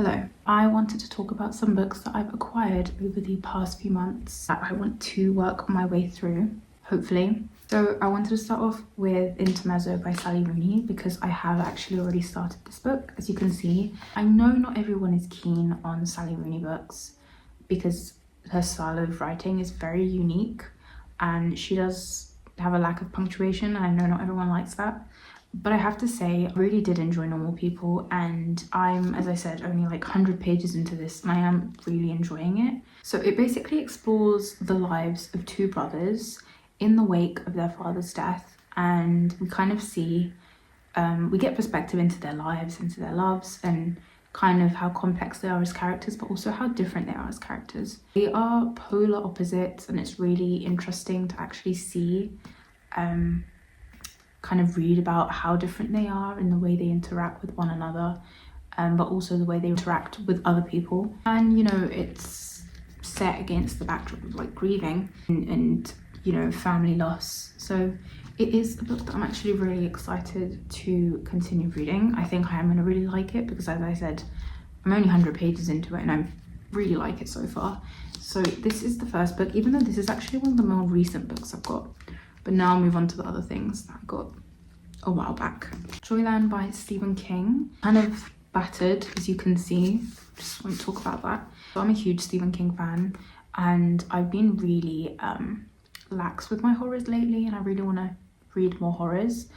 Hello, I wanted to talk about some books that I've acquired over the past few months that I want to work my way through, hopefully. So I wanted to start off with Intermezzo by Sally Rooney because I have actually already started this book, as you can see. I know not everyone is keen on Sally Rooney books because her style of writing is very unique and she does have a lack of punctuation, and I know not everyone likes that. But I have to say, I really did enjoy Normal People, and I'm, as I said, only like 100 pages into this and I am really enjoying it. So it basically explores the lives of two brothers in the wake of their father's death, and we kind of see, we get perspective into their lives, into their loves, and kind of how complex they are as characters, but also how different they are as characters. They are polar opposites, and it's really interesting to actually see kind of read about how different they are in the way they interact with one another, but also the way they interact with other people. And you know, it's set against the backdrop of like grieving and you know, family loss. So it is a book that I'm actually really excited to continue reading. I think I am going to really like it because, as I said, I'm only 100 pages into it and I really like it so far. So this is the first book, even though this is actually one of the more recent books I've got. But now I'll move on to the other things that I got a while back. Joyland by Stephen King. Kind of battered, as you can see. Just want to talk about that. So I'm a huge Stephen King fan and I've been really lax with my horrors lately, and I really want to read more horrors.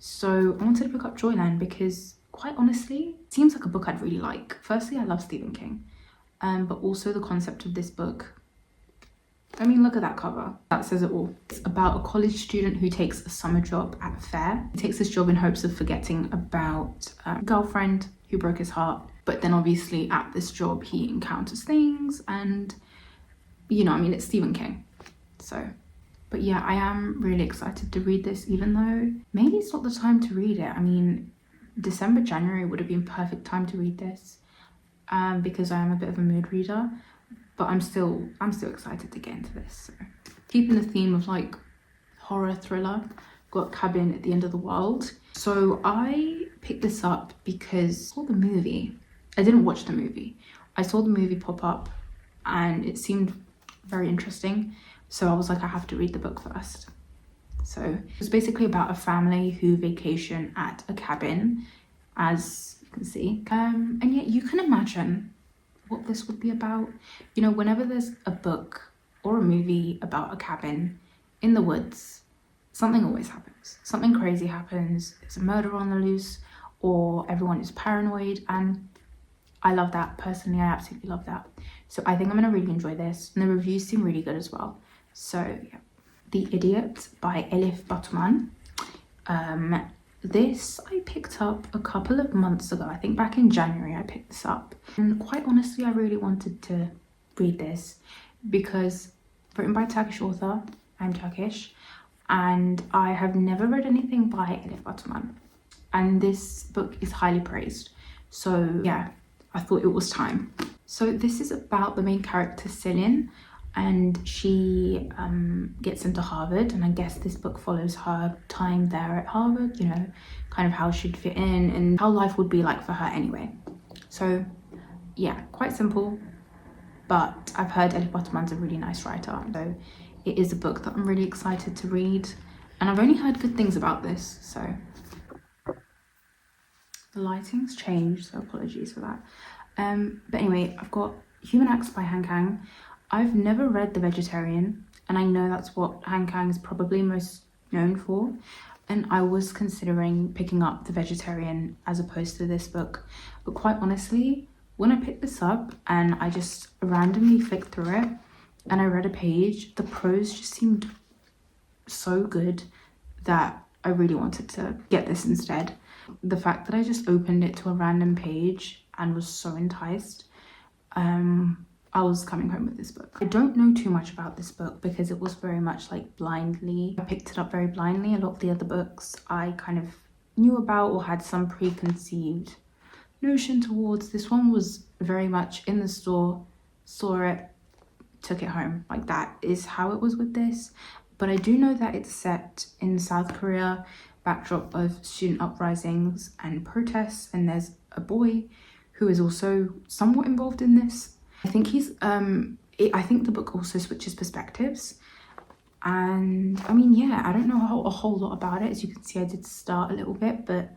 So I wanted to pick up Joyland because, quite honestly, it seems like a book I'd really like. Firstly, I love Stephen King, but also the concept of this book. I mean, look at that cover. That says it all. It's about a college student who takes a summer job at a fair. He takes this job in hopes of forgetting about a girlfriend who broke his heart. But then obviously at this job, he encounters things and, you know, I mean, it's Stephen King. So, but yeah, I am really excited to read this, even though maybe it's not the time to read it. I mean, December, January would have been perfect time to read this because I am a bit of a mood reader. But I'm still excited to get into this. So, keeping the theme of like horror thriller, got Cabin at the End of the World. So I picked this up because I saw the movie. I didn't watch the movie. I saw the movie pop up and it seemed very interesting. So I was like, I have to read the book first. So it's basically about a family who vacation at a cabin, as you can see. And yet you can imagine what this would be about. You know, whenever there's a book or a movie about a cabin in the woods, something always happens. Something crazy happens. There's a murder on the loose, or everyone is paranoid, and I love that. Personally, I absolutely love that. So I think I'm gonna really enjoy this, and the reviews seem really good as well. So yeah, The Idiot by Elif Batuman. This I picked up a couple of months ago. I think back in January I picked this up, and quite honestly I really wanted to read this because written by a Turkish author. I'm Turkish and I have never read anything by Elif Batuman, and this book is highly praised. So yeah, I thought it was time. So this is about the main character Selin, and she gets into Harvard, and I guess this book follows her time there at Harvard, you know, kind of how she'd fit in and how life would be like for her anyway. So yeah, quite simple, but I've heard Elif Batuman's a really nice writer, so it is a book that I'm really excited to read, and I've only heard good things about this. So the lighting's changed, so apologies for that. But anyway, I've got Human Acts by Kang. I've never read The Vegetarian, and I know that's what Kang is probably most known for, and I was considering picking up The Vegetarian as opposed to this book. But quite honestly, when I picked this up and I just randomly flicked through it and I read a page, the prose just seemed so good that I really wanted to get this instead. The fact that I just opened it to a random page and was so enticed, I was coming home with this book. I don't know too much about this book because it was very much like blindly. I picked it up very blindly. A lot of the other books I kind of knew about or had some preconceived notion towards. This one was very much in the store, saw it, took it home. Like, that is how it was with this. But I do know that it's set in South Korea, backdrop of student uprisings and protests, and there's a boy who who is also somewhat involved in this. I think I think the book also switches perspectives. And I mean, yeah, I don't know a whole lot about it. As you can see, I did start a little bit, but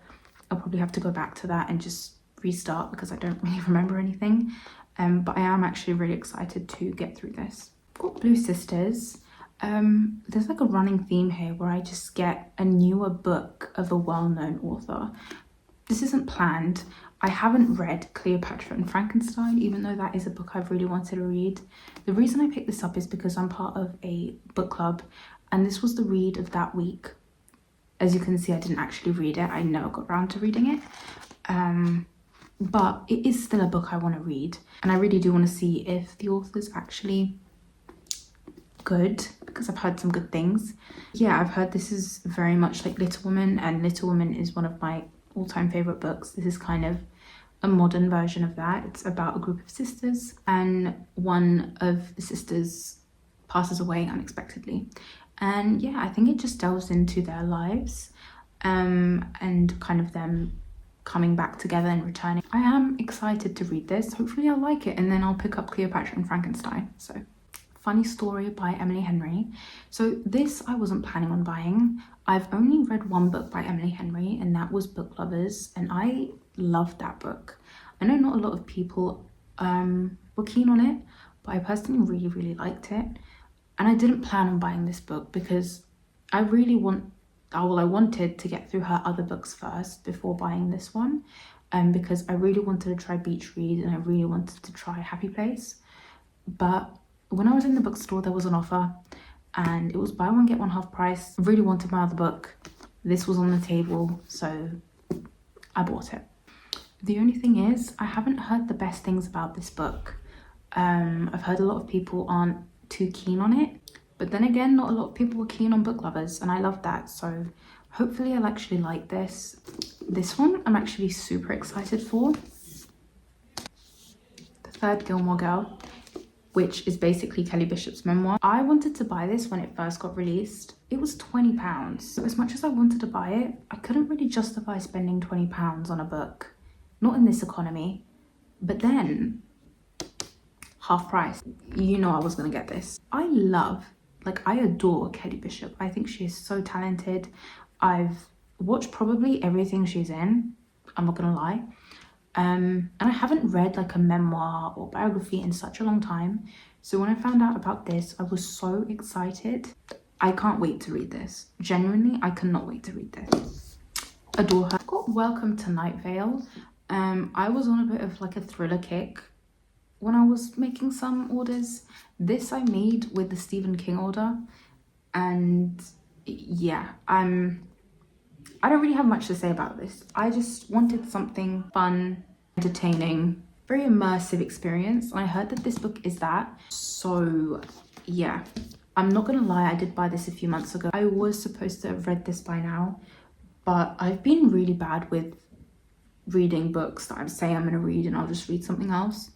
I'll probably have to go back to that and just restart because I don't really remember anything. But I am actually really excited to get through this. I've got Blue Sisters. There's like a running theme here where I just get a newer book of a well-known author. This isn't planned. I haven't read Cleopatra and Frankenstein, even though that is a book I've really wanted to read. The reason I picked this up is because I'm part of a book club, and this was the read of that week. As you can see, I didn't actually read it. I never got around to reading it. But it is still a book I want to read, and I really do want to see if the author's actually good, because I've heard some good things. Yeah, I've heard this is very much like Little Women, and Little Women is one of my all-time favorite books. This is kind of a modern version of that. It's about a group of sisters, and one of the sisters passes away unexpectedly. And yeah, I think it just delves into their lives and kind of them coming back together and returning. I am excited to read this. Hopefully I'll like it, and then I'll pick up Cleopatra and Frankenstein. So, Funny Story by Emily Henry. So this I wasn't planning on buying. I've only read one book by Emily Henry, and that was Book Lovers, and I loved that book. I know not a lot of people were keen on it, but I personally really liked it. And I didn't plan on buying this book because I wanted to get through her other books first before buying this one, because I really wanted to try Beach Read and I really wanted to try Happy Place. But when I was in the bookstore, there was an offer and it was buy one get one half price. I really wanted my other book. This was on the table, so I bought it. The only thing is, I haven't heard the best things about this book. I've heard a lot of people aren't too keen on it, but then again, not a lot of people were keen on Book Lovers, and I love that. So hopefully I'll actually like this. This one I'm actually super excited for. The Third Gilmore Girl, which is basically Kelly Bishop's memoir. I wanted to buy this when it first got released. It was £20. So as much as I wanted to buy it, I couldn't really justify spending £20 on a book. Not in this economy. But then, half price. You know I was gonna get this. I adore Kelly Bishop. I think she is so talented. I've watched probably everything she's in. I'm not gonna lie. And I haven't read like a memoir or biography in such a long time. So when I found out about this, I was so excited. I can't wait to read this. Genuinely, I cannot wait to read this. Adore her. I've got Welcome to Night Vale. I was on a bit of like a thriller kick when I was making some orders. This I made with the Stephen King order. And yeah, I don't really have much to say about this. I just wanted something fun, entertaining, very immersive experience. And I heard that this book is that. So yeah, I'm not gonna lie, I did buy this a few months ago. I was supposed to have read this by now, but I've been really bad with reading books that I say I'm gonna read and I'll just read something else.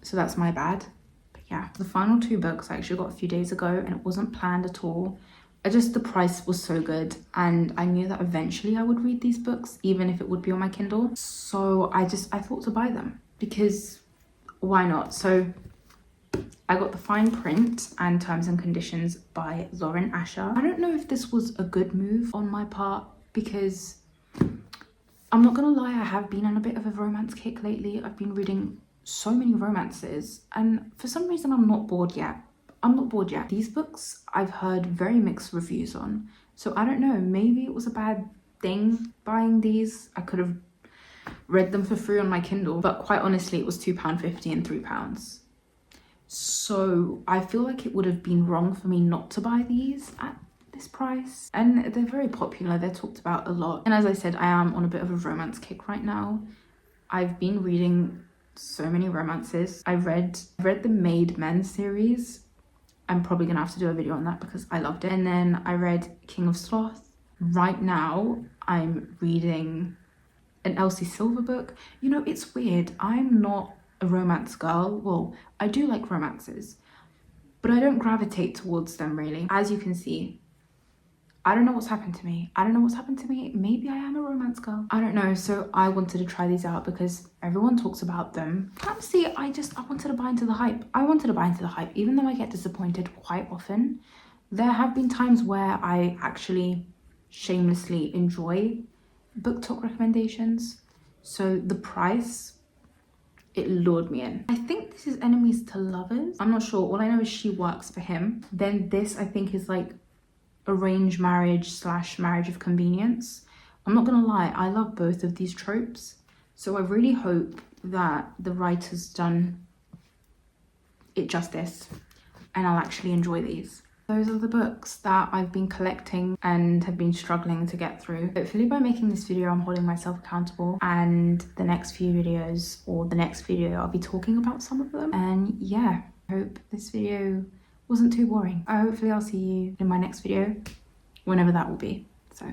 So that's my bad. But yeah, the final two books I actually got a few days ago and it wasn't planned at all. The price was so good, and I knew that eventually I would read these books, even if it would be on my Kindle. So I thought to buy them because why not? So I got The Fine Print and Terms and Conditions by Lauren Asher. I don't know if this was a good move on my part because I'm not gonna lie, I have been on a bit of a romance kick lately. I've been reading so many romances and for some reason I'm not bored yet. These books I've heard very mixed reviews on. So I don't know, maybe it was a bad thing buying these. I could have read them for free on my Kindle, but quite honestly, it was £2.50 and £3. So I feel like it would have been wrong for me not to buy these at this price. And they're very popular, they're talked about a lot. And as I said, I am on a bit of a romance kick right now. I've been reading so many romances. I read the Made Men series. I'm probably gonna have to do a video on that because I loved it. And then I read King of Sloth. Right now, I'm reading an Elsie Silver book. You know, it's weird. I'm not a romance girl. Well, I do like romances, but I don't gravitate towards them really. As you can see, I don't know what's happened to me. I don't know what's happened to me. Maybe I am a romance girl. I don't know. So I wanted to try these out because everyone talks about them. Honestly, I wanted to buy into the hype. I wanted to buy into the hype, even though I get disappointed quite often. There have been times where I actually shamelessly enjoy book talk recommendations. So the price, it lured me in. I think this is enemies to lovers. I'm not sure. All I know is she works for him. Then this, I think, is like arranged marriage / marriage of convenience. I'm not gonna lie, I love both of these tropes, so I really hope that the writer's done it justice and I'll actually enjoy these. Those are the books that I've been collecting and have been struggling to get through. Hopefully by making this video I'm holding myself accountable, and the next few videos, or the next video, I'll be talking about some of them. And yeah, I hope this video wasn't too boring. Hopefully I'll see you in my next video, whenever that will be. So